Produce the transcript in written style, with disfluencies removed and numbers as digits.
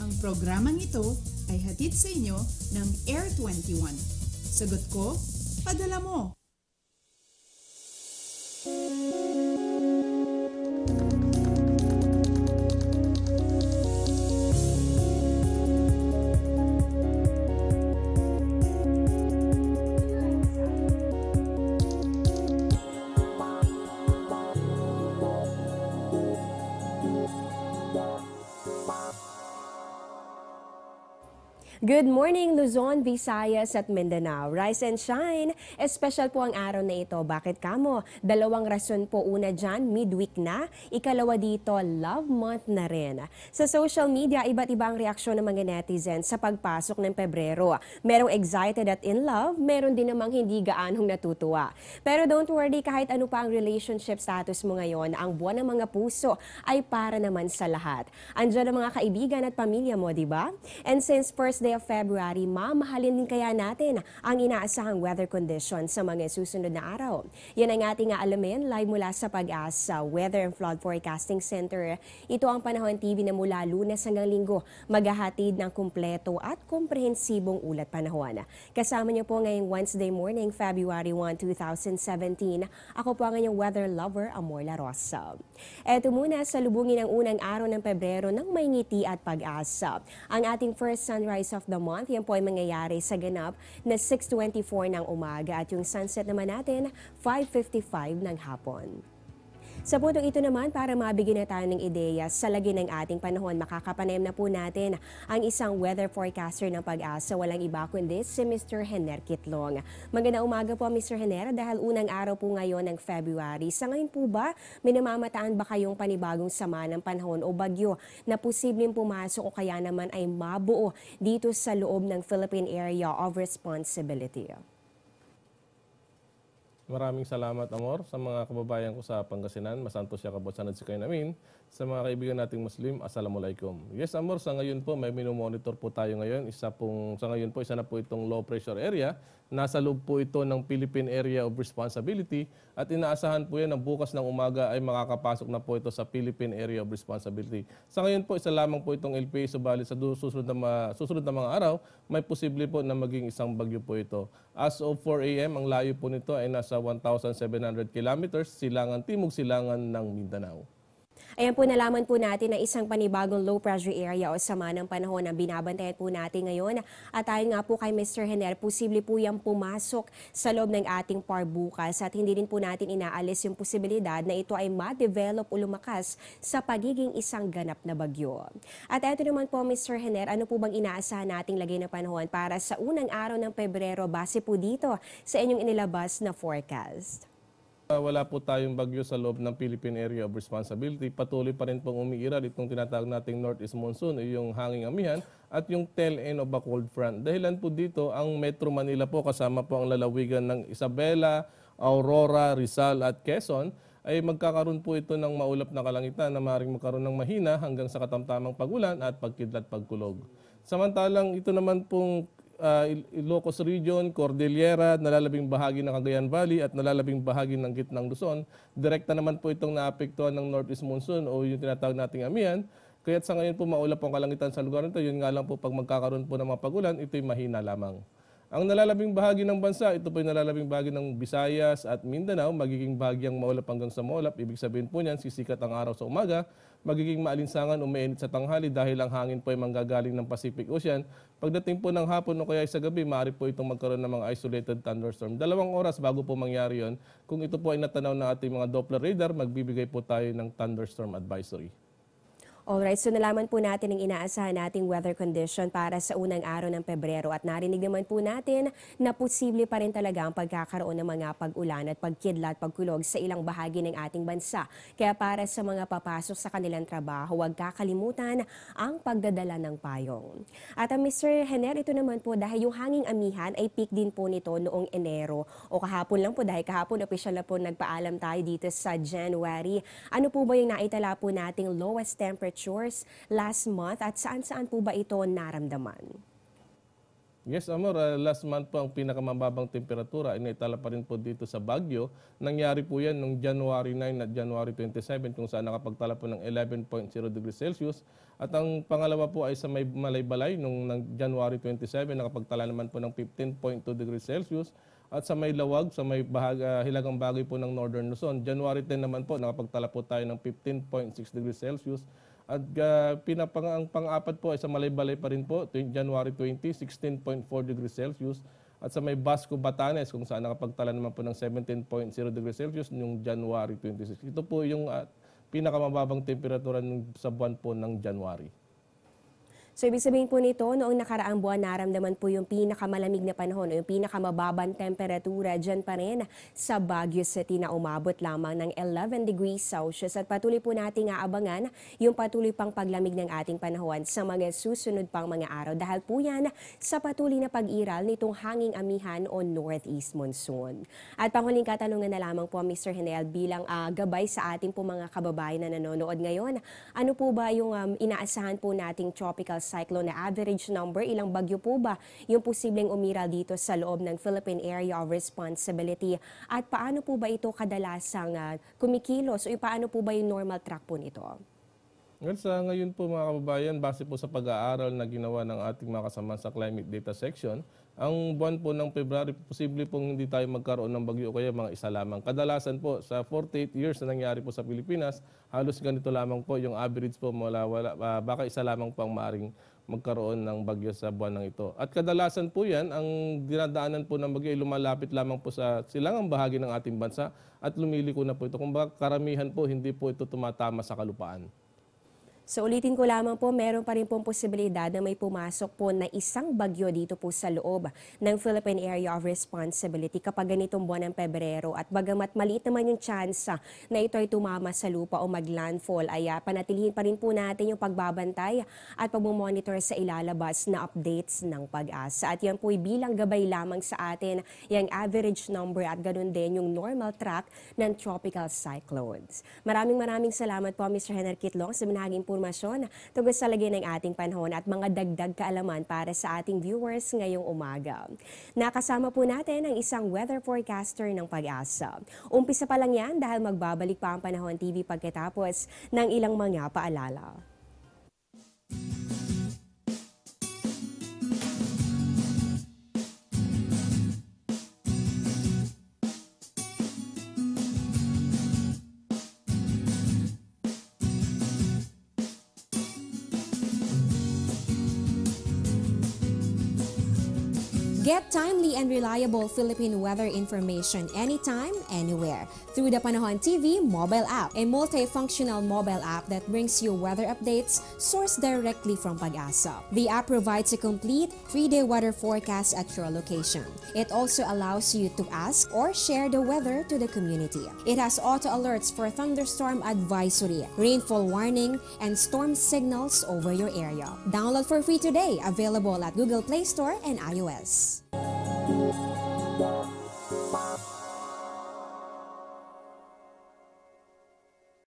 Ang programang ito ay hatid sa inyo ng Air 21. Sagot ko, padala mo. Good morning, Luzon, Visayas at Mindanao. Rise and shine! Espesyal po ang araw na ito. Bakit kamo? Dalawang rason po. Una dyan, midweek na. Ikalawa dito, love month na rin. Sa social media, iba't iba ang reaksyon ng mga netizens sa pagpasok ng Pebrero. Merong excited at in love, meron din namang hindi gaanong natutuwa. Pero don't worry, kahit ano pa ang relationship status mo ngayon, ang buwan ng mga puso ay para naman sa lahat. Andiyan ang mga kaibigan at pamilya mo, di ba? And since first day of February, mamahalin din kaya natin ang inaasahang weather conditions sa mga susunod na araw. Yan ang ating alamin live mula sa Pag-asa Weather and Flood Forecasting Center. Ito ang Panahon TV na mula Lunes hanggang Linggo maghahatid ng kumpleto at komprehensibong ulat panahon. Kasama niyo po ngayong Wednesday morning, February 1, 2017. Ako po ang inyong weather lover, Amor La Rosa. Eto muna, salubungin ang unang araw ng Pebrero ng may ngiti at pag-asa. Ang ating first sunrise of the month, yan po ay mangyayari sa ganap na 6:24 ng umaga at yung sunset naman natin 5:55 ng hapon. Sa puntong ito naman, para mabigyan na tayo ng ideya sa lagi ng ating panahon, makakapanayam na po natin ang isang weather forecaster ng Pag-asa. Walang iba kundi si Mr. Hener Kitlong. Magandang umaga po, Mr. Hener, dahil unang araw po ngayon ng February. Sa ngayon po ba, may namamataan ba kayong panibagong sama ng panahon o bagyo na posibleng pumasok o kaya naman ay mabuo dito sa loob ng Philippine Area of Responsibility? Maraming salamat, Amor, sa mga kababayan ko sa Pangasinan. Masanto siya kabotsanad si kayo namin. Sa mga kaibigan nating Muslim, Assalamualaikum. Yes, Amor, sa ngayon po may minomonitor po tayo ngayon. Sa ngayon po, isa na po itong low pressure area. Nasa loob po ito ng Philippine Area of Responsibility at inaasahan po yan na bukas ng umaga ay makakapasok na po ito sa Philippine Area of Responsibility. Sa ngayon po, isa lamang po itong LPA, subalit sa susunod na mga araw, may posible po na maging isang bagyo po ito. As of 4 a.m., ang layo po nito ay nasa 1,700 kilometers, silangan timog, silangan ng Mindanao. Ayan po, nalaman po natin na isang panibagong low pressure area o sama ng panahon ang binabantayan po natin ngayon. At tayo nga po kay Mr. Hener, posible po yung pumasok sa loob ng ating par bukas at hindi rin po natin inaalis yung posibilidad na ito ay ma-develop o lumakas sa pagiging isang ganap na bagyo. At eto naman po, Mr. Hener, ano po bang inaasahan nating lagay na panahon para sa unang araw ng Pebrero base po dito sa inyong inilabas na forecast? Wala po tayong bagyo sa loob ng Philippine Area of Responsibility. Patuloy pa rin pong umiiral itong tinatawag nating Northeast Monsoon, yung hanging amihan, at yung tail end of a cold front. Dahilan po dito, ang Metro Manila po kasama po ang lalawigan ng Isabela, Aurora, Rizal at Quezon, ay magkakaroon po ito ng maulap na kalangitan na maaaring magkaroon ng mahina hanggang sa katamtamang pagulan at pagkidlat pagkulog. Samantalang ito naman pong Ilocos Region, Cordillera, nalalabing bahagi ng Cagayan Valley at nalalabing bahagi ng gitnang Luzon. Direkta naman po itong naapektuhan ng Northeast Monsoon o yung tinatawag nating amihan. Kaya't sa ngayon po maulap ang kalangitan sa lugar nito. Yun nga lang po pag magkakaroon po ng mga pagulan, ito'y mahina lamang. Ang nalalabing bahagi ng bansa, ito po yung nalalabing bahagi ng Visayas at Mindanao, magiging bahagyang maulap hanggang sa maulap. Ibig sabihin po niyan, sisikat ang araw sa umaga, magiging maalinsangan o mainit sa tanghali dahil ang hangin po ay manggagaling ng Pacific Ocean. Pagdating po ng hapon o kaya sa gabi, maaari po itong magkaroon ng mga isolated thunderstorm. 2 oras bago po mangyari yon. Kung ito po ay natanaw ng ating mga Doppler radar, magbibigay po tayo ng thunderstorm advisory. Alright, so nalaman po natin ang inaasahan nating weather condition para sa unang araw ng Pebrero at narinig naman po natin na posible pa rin talaga ang pagkakaroon ng mga pag-ulan at pagkidlat, pagkulog sa ilang bahagi ng ating bansa. Kaya para sa mga papasok sa kanilang trabaho, huwag kakalimutan ang pagdadala ng payong. At Mr. Hener, ito naman po dahil yung hanging amihan ay peak din po nito noong Enero o kahapon lang po dahil kahapon opisyal na po nagpaalam tayo dito sa January. Ano po ba yung naitala po nating lowest temperature last month at saan-saan po ba ito naramdaman? Yes, Amor, last month po ang pinakamababang temperatura ay naitala pa rin po dito sa Baguio. Nangyari po yan noong January 9 at January 27 kung saan nakapagtala po ng 11.0 degrees Celsius. At ang pangalawa po ay sa may Malaybalay noong January 27 nakapagtala naman po ng 15.2 degrees Celsius. At sa may Lawag, sa may Hilagang Bagay po ng Northern Luzon, January 10 naman po nakapagtala po tayo ng 15.6 degrees Celsius. At ang pang-apat po ay sa Malaybalay pa rin po, January 20, 16.4 degrees Celsius. At sa may Basco, Batanes, kung saan nakapagtala naman po ng 17.0 degrees Celsius noong January 26. Ito po yung pinakamababang temperatura sa buwan po ng January. So ibig sabihin po nito, noong nakaraang buwan naramdaman po yung pinakamalamig na panahon o yung pinakamababang temperatura dyan pa rin sa Baguio City na umabot lamang ng 11 degrees Celsius. At patuloy po nating aabangan yung patuloy pang paglamig ng ating panahon sa mga susunod pang mga araw. Dahil po yan sa patuloy na pag-iral nitong hanging amihan o northeast monsoon. At panghuling katanungan na lamang po Mr. Henel bilang gabay sa ating po mga kababayan na nanonood ngayon. Ano po ba yung inaasahan po nating tropical cyclone na average number? Ilang bagyo po ba yung posibleng umiral dito sa loob ng Philippine Area of Responsibility? At paano po ba ito kadalasang kumikilos? O paano po ba yung normal track po nito? Well, sa ngayon po mga kababayan, base po sa pag-aaral na ginawa ng ating mga kasama sa Climate Data Section, ang buwan po ng February, posible pong hindi tayo magkaroon ng bagyo o kaya mga isa lamang. Kadalasan po, sa 48 years na nangyari po sa Pilipinas, halos ganito lamang po yung average po, baka isa lamang po ang maaring magkaroon ng bagyo sa buwan ng ito. At kadalasan po yan, ang dinadaanan po ng bagyo ay lumalapit lamang po sa silangang bahagi ng ating bansa at lumiliko na po ito. Kung baka karamihan po, hindi po ito tumatama sa kalupaan. So ulitin ko lamang po, meron pa rin pong posibilidad na may pumasok po na isang bagyo dito po sa loob ng Philippine Area of Responsibility kapag ganitong buwan ng Pebrero. At bagamat maliit naman yung chance na ito ay tumama sa lupa o maglandfall, ay panatilihin pa rin po natin yung pagbabantay at pagmumonitor sa ilalabas na updates ng Pag-asa. At yan po ay bilang gabay lamang sa atin yung average number at ganun din yung normal track ng tropical cyclones. Maraming salamat po Mr. Henry Kitlong sa binahaging impormasyon tungkol sa lagay ng ating panahon at mga dagdag kaalaman para sa ating viewers ngayong umaga. Nakasama po natin ang isang weather forecaster ng Pag-asa. Umpisa pa lang yan dahil magbabalik pa ang Panahon TV pagkatapos ng ilang mga paalala. Get timely and reliable Philippine weather information anytime, anywhere through the Panahon TV mobile app, a multifunctional mobile app that brings you weather updates sourced directly from Pag-asa. The app provides a complete 3-day weather forecast at your location. It also allows you to ask or share the weather to the community. It has auto alerts for thunderstorm advisory, rainfall warning, and storm signals over your area. Download for free today, available at Google Play Store and iOS.